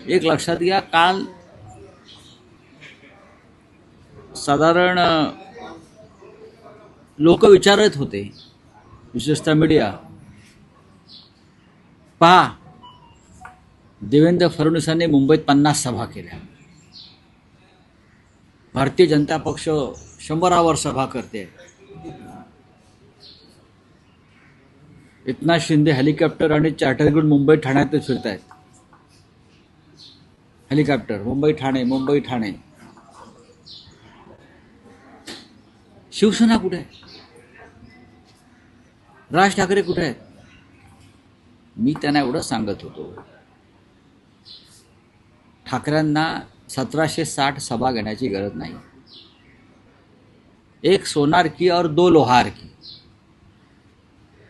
एक लक्षात घ्या, काल साधारण लोक विचारत होते, विशेषतः मीडिया, पहा देवेंद्र फडणवीसांनी मुंबईत 50 सभा केल्या, भारतीय जनता पक्ष 100वर सभा करते, एकनाथ शिंदे हेलिकॉप्टर आणि चार्टर घेऊन मुंबई ठाण्यात फिरत आहेत, हेलिकॉप्टर मुंबई ठाणे मुंबई ठाणे. शिवसेना कुठे आहे? राज ठाकरे कुठे आहेत? मी त्यांना एवढं सांगत होतो, ठाकरेंना 1760 सभा घेण्याची गरज नाही. एक सोनार की और 2 लोहार की.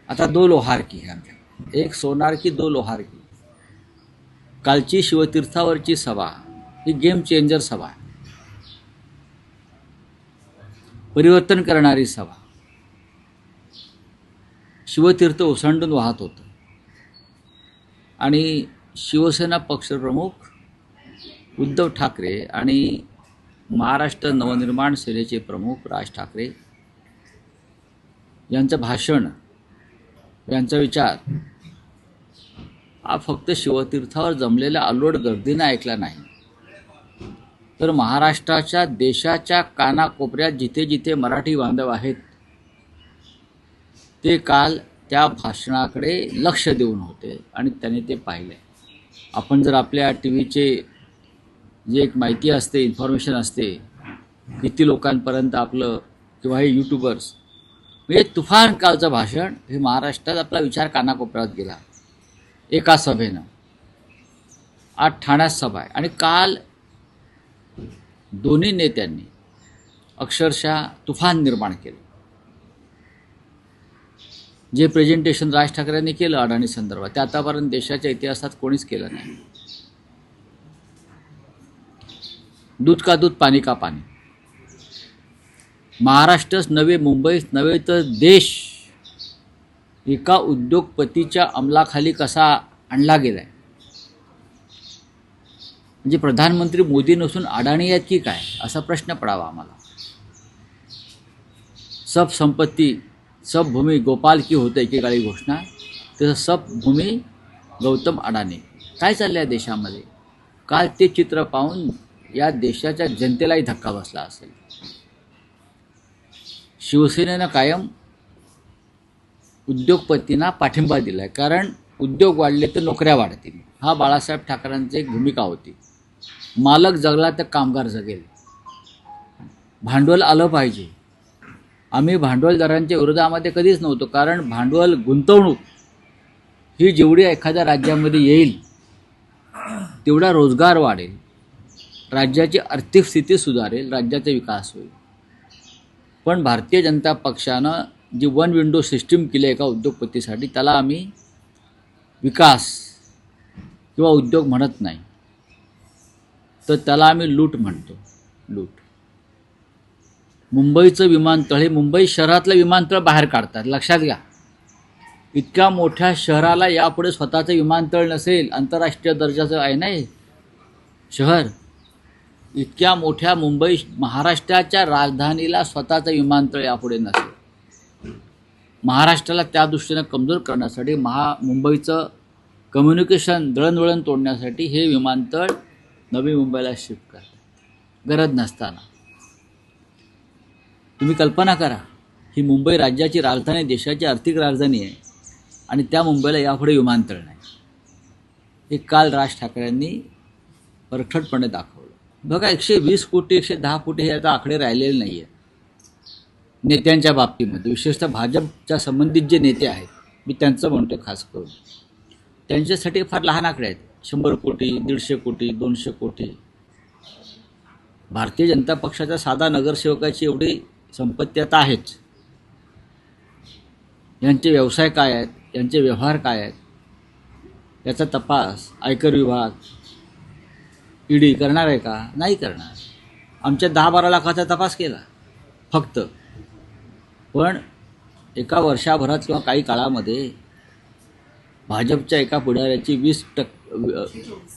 आता 2 लोहार की है आमच्या, एक सोनार की 2 लोहार की. कालची शिवतीर्थावरची सभा ही गेम चेंजर सभा आहे, परिवर्तन करणारी सभा. शिवतीर्थ ओसंडून वाहत होतं आणि शिवसेना पक्षप्रमुख उद्धव ठाकरे आणि महाराष्ट्र नवनिर्माण सेनेचे प्रमुख राज ठाकरे यांचं भाषण, यांचा विचार हा फक्त शिवतीर्थावर जमलेल्या अलोट गर्दीनं ऐकला नाही, तर महाराष्ट्राच्या, देशाच्या कानाकोपऱ्यात जिथे जिथे मराठी बांधव आहेत ते काल त्या भाषणाकडे लक्ष देऊन होते आणि त्यांनी ते पाहिले. आपण जर आपल्या टीव्हीचे जे एक माहिती असते, इन्फॉर्मेशन असते, किती लोकांपर्यंत आपलं किंवा हे यूट्यूबर्स, म्हणजे तुफान कालचं भाषण हे महाराष्ट्रात आपला विचार कानाकोपऱ्यात गेला एका सभेनं. आज ठाण्यात सभा आहे आणि काल दोन्ही नेत्यांनी अक्षरशः तुफान निर्माण केलं. जे प्रेझेंटेशन राज ठाकरेंनी केलं अडाणी संदर्भात, ते आतापर्यंत देशाच्या इतिहासात कोणीच केलं नाही. दूध का दूध, पाणी का पाणी. महाराष्ट्रच नव्हे, मुंबईच नव्हे, तर देश एका उद्योगपतीच्या अंमलाखाली कसा आणला गेलाय. म्हणजे प्रधानमंत्री मोदी नसून अडाणी आहेत की काय, असा प्रश्न पडावा आम्हाला. सब संपत्ती सब भूमी गोपाल की होतं एकेकाळी घोषणा, तसं सब भूमी गौतम अडाणी. काय चाललं आहे देशामध्ये? काल ते चित्र पाहून या देशाच्या जनतेलाही धक्का बसला असेल. शिवसेनेनं कायम उद्योगपतींना पाठिंबा दिला आहे, कारण उद्योग वाढले तर नोकऱ्या वाढतील, हा बाळासाहेब ठाकरेंची एक भूमिका होती. मालक जगला तर कामगार जगेल, भांडवल आलं पाहिजे. आम्ही भांडवलदारांच्या विरोधामध्ये कधीच नव्हतो, कारण भांडवल, गुंतवणूक ही जेवढी एखाद्या राज्यामध्ये येईल तेवढा रोजगार वाढेल, राज्याची आर्थिक स्थिती सुधारेल, राज्याचा विकास होईल. पण भारतीय जनता पक्षानं जी वन विंडो सिस्टीम केली एका उद्योगपतीसाठी, त्याला आम्ही विकास किंवा उद्योग म्हणत नाही, तर त्याला आम्ही लूट म्हणतो. लूट. मुंबईचं विमानतळ हे मुंबई शहरातलं विमानतळ बाहेर काढतात, लक्षात घ्या. इतक्या मोठ्या शहराला यापुढे स्वतःचं विमानतळ नसेल, आंतरराष्ट्रीय दर्जाचं आहे नाही शहर, इतक्या मोठ्या मुंबई, महाराष्ट्राच्या राजधानीला स्वतःचं विमानतळ यापुढे नसेल. महाराष्ट्राला त्या दृष्टीनं कमजोर करण्यासाठी, मुंबईचं कम्युनिकेशन दळणवळण तोडण्यासाठी हे विमानतळ नवी मुंबईला शिफ्ट करतात, गरज नसताना. तुम्ही कल्पना करा, ही मुंबई राज्याची राजधानी, देशाची आर्थिक राजधानी आहे आणि त्या मुंबईला यापुढे विमानतळ नाही. हे काल राज ठाकरेंनी परखडपणे दाखवलं. बघा, 120 कोटी 110 कोटी हे आता आकडे राहिलेले नाही आहेत नेत्यांच्या बाबतीमध्ये. विशेषतः भाजपच्या संबंधित जे नेते आहेत, मी त्यांचं म्हणतो खास करून, त्यांच्यासाठी फार लहान आकडे आहेत. 100 कोटी, 150 कोटी, 200 कोटी. भारतीय जनता पक्षाच्या साधा नगरसेवकाची एवढी संपत्ती आता आहेच. यांचे व्यवसाय काय आहेत, यांचे व्यवहार काय आहेत, याचा तपास आयकर विभाग, ईडी करणार आहे का? नाही करणार. आमच्या 10-12 लाखाचा तपास केला फक्त. पण एका वर्षाभरात किंवा काही काळामध्ये भाजपच्या एका पुढाऱ्याची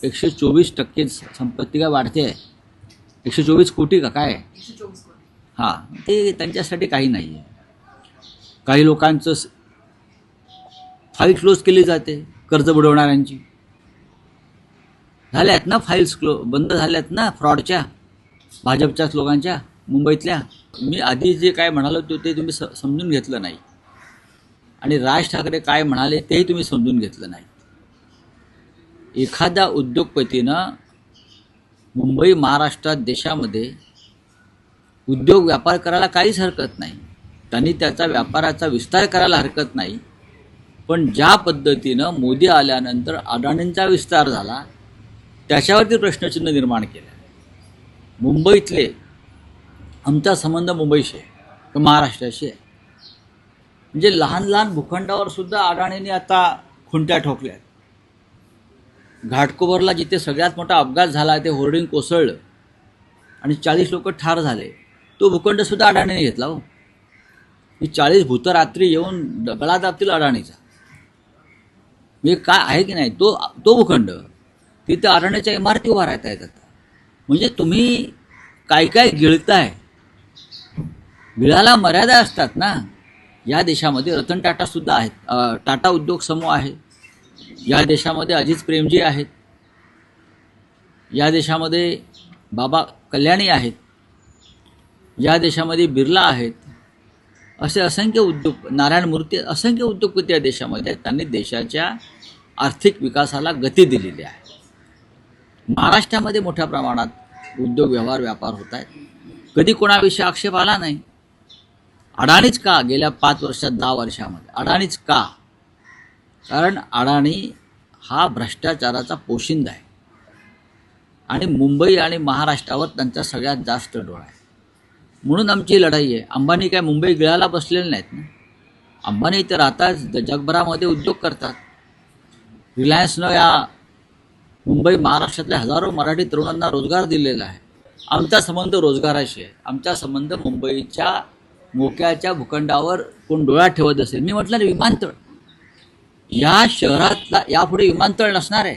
124% संपत्ती काय वाढते आहे. 124 कोटी का काय? हां, ते त्यांच्यासाठी काही नाही आहे. काही लोकांचं फाईल क्लोज केली जाते कर्ज बुडवणाऱ्यांची. झाल्यात ना फाईल्स बंद झाल्यात ना फ्रॉडच्या, भाजपच्याच लोकांच्या मुंबईतल्या. मी आधी जे काय म्हणालो ते तुम्ही समजून घेतलं नाही, आणि राज ठाकरे काय म्हणाले तेही तुम्ही समजून घेतलं नाही. एखाद्या उद्योगपतीनं मुंबई, महाराष्ट्रात, देशामध्ये उद्योग व्यापार करायला काहीच हरकत नाही. त्यांनी त्याचा व्यापाराचा विस्तार करायला हरकत नाही. पण ज्या पद्धतीनं मोदी आल्यानंतर अडाणींचा विस्तार झाला त्याच्यावरती प्रश्नचिन्ह निर्माण केलं. मुंबईतले आमचा संबंध मुंबईशी आहे, महाराष्ट्राशी आहे. म्हणजे लहान लहान भूखंडावर सुद्धा अडाणींनी आता खुंट्या ठोकल्यात. घाटकोपरला जिथे सगळ्यात मोठा अपघात झाला, ते होर्डिंग कोसळलं आणि 40 लोक ठार झाले, तो भूखंडसुद्धा अडाणीने घेतला. हो, ही 40 भूतं रात्री येऊन गळा दाबतील अडाणीचा. म्हणजे काय आहे की नाही तो भूखंड, तिथे अडाणीच्या इमारती उभा राहता येतात. म्हणजे तुम्ही काय काय गिळताय, गिळाला मर्यादा असतात ना. या देशामध्ये रतन टाटासुद्धा आहेत, टाटा उद्योग समूह आहे. या देशामध्ये अजित प्रेमजी आहेत. या देशामध्ये बाबा कल्याणी आहेत. या देशामध्ये बिर्ला आहेत. असे असंख्य उद्योग, नारायण मूर्ती, असंख्य उद्योगपती या देशामध्ये आहेत. त्यांनी देशाच्या आर्थिक विकासाला गती दिलेली आहे. महाराष्ट्रामध्ये मोठ्या प्रमाणात उद्योग व्यवहार व्यापार होत आहेत. कधी कोणाविषयी आक्षेप आला नाही. अडाणीच का गेल्या 5 वर्षात 10 वर्षामध्ये अडाणीच का? कारण अडाणी हा भ्रष्टाचाराचा पोशिंदा आहे आणि मुंबई आणि महाराष्ट्रावर त्यांचा सगळ्यात जास्त डोळा आहे. म्हणून आमची लढाई आहे. अंबानी काय मुंबई गिळायला बसलेले नाहीत ना. अंबानी इथे राहतात, जगभरामध्ये उद्योग करतात. रिलायन्सनं या मुंबई महाराष्ट्रातल्या हजारो मराठी तरुणांना रोजगार दिलेला आहे. आमचा संबंध रोजगाराशी आहे. आमचा संबंध मुंबईच्या मोक्याच्या भूखंडावर कोण डोळा ठेवत असेल. मी म्हटलं ना, विमानतळ या शहरातला यापुढे विमानतळ नसणार आहे.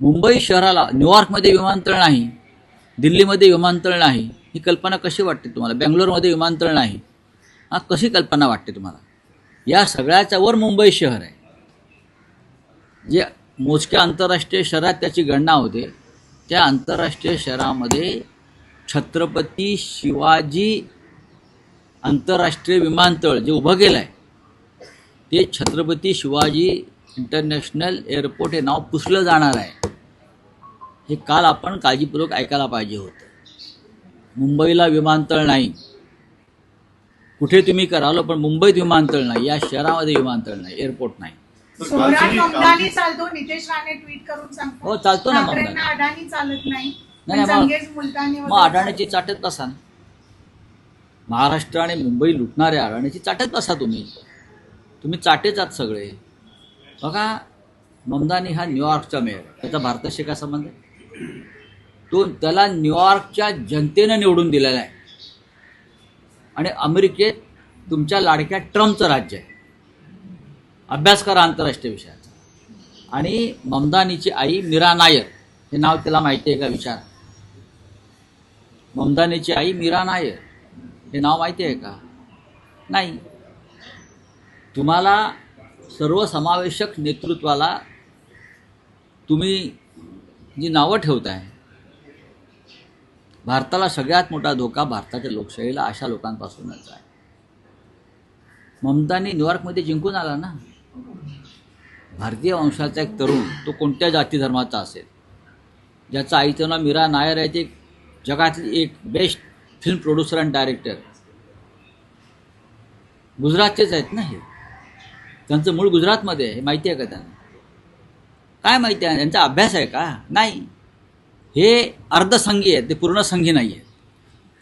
मुंबई शहराला न्यूयॉर्कमध्ये विमानतळ नाही, दिल्लीमध्ये विमानतळ नाही. ही कल्पना कशी वाटते तुम्हाला? बेंगलोरमध्ये विमानतळ नाही, कशी कल्पना वाटते तुम्हाला? या सगळ्याच्या वर मुंबई शहर आहे. जे मोजक्या आंतरराष्ट्रीय शहरात त्याची गणना होते, त्या आंतरराष्ट्रीय शहरामध्ये छत्रपती शिवाजी आंतरराष्ट्रीय विमानतळ जे उभं केलं आहे, ते छत्रपती शिवाजी इंटरनॅशनल एअरपोर्ट हे नाव पुसलं जाणार आहे. हे काल आपण काळजीपूर्वक ऐकायला पाहिजे होतं. मुंबईला विमानतळ नाही. कुठे तुम्ही करालो, पण मुंबईत विमानतळ नाही, या शहरामध्ये विमानतळ नाही, एअरपोर्ट नाही. चालतो, नितेश राणे ट्विट करून सांगतो. हो, चालतो ना. अडाणी चालत नाही. मग अडाणीची चाटत बसा. महाराष्ट्र आणि मुंबई लुटणाऱ्या अडाणीची चाटत बसा. तुम्ही चाटेच आहात सगळे. बघा, ममदानी हा न्यूयॉर्कचा मेयर, त्याचा भारताशी काय संबंध आहे? त्याला न्यूयॉर्कच्या जनतेनं निवडून दिलेला आहे. आणि अमेरिकेत तुमच्या लाडक्या ट्रम्पचं राज्य आहे. अभ्यास करा आंतरराष्ट्रीय विषयाचा. आणि ममदानीची आई मीरा नायर, हे नाव त्याला माहिती आहे का? विचार. ममदानीची आई मीरा नायर हे नाव माहिती आहे का? नाही. तुम्हाला सर्वसमावेशक नेतृत्वाला तुम्ही जी नावं ठेवताय, भारताला सगळ्यात मोठा धोका भारताच्या लोकशाहीला अशा लोकांपासूनच आहे. ममतानी न्यूयॉर्कमध्ये जिंकून आला ना. भारतीय वंशाचा एक तरुण, तो कोणत्या जाती धर्माचा असेल, ज्याचं आईचं नाव मीरा नायर आहे, ते जगातली एक बेस्ट फिल्म प्रोड्युसर आणि डायरेक्टर, गुजरातचेच आहेत ना. हे त्यांचं मूळ गुजरातमध्ये आहे. माहिती आहे का त्यांना? काय माहिती आहे? त्यांचा अभ्यास आहे का? नाही. हे अर्धसंगी आहेत, ते पूर्णसंगी नाही आहेत.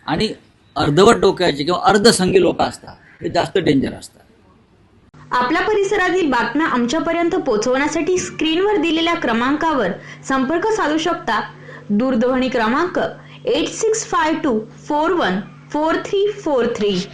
आणि अर्धवट डोक्याचे किंवा अर्धसंगी लोक असतात, हे जास्त डेंजर असतात. आपल्या परिसरातील बातम्या आमच्यापर्यंत पोहोचवण्यासाठी स्क्रीनवर दिलेल्या क्रमांकावर संपर्क साधू शकता. दूरध्वनी क्रमांक 8652414343.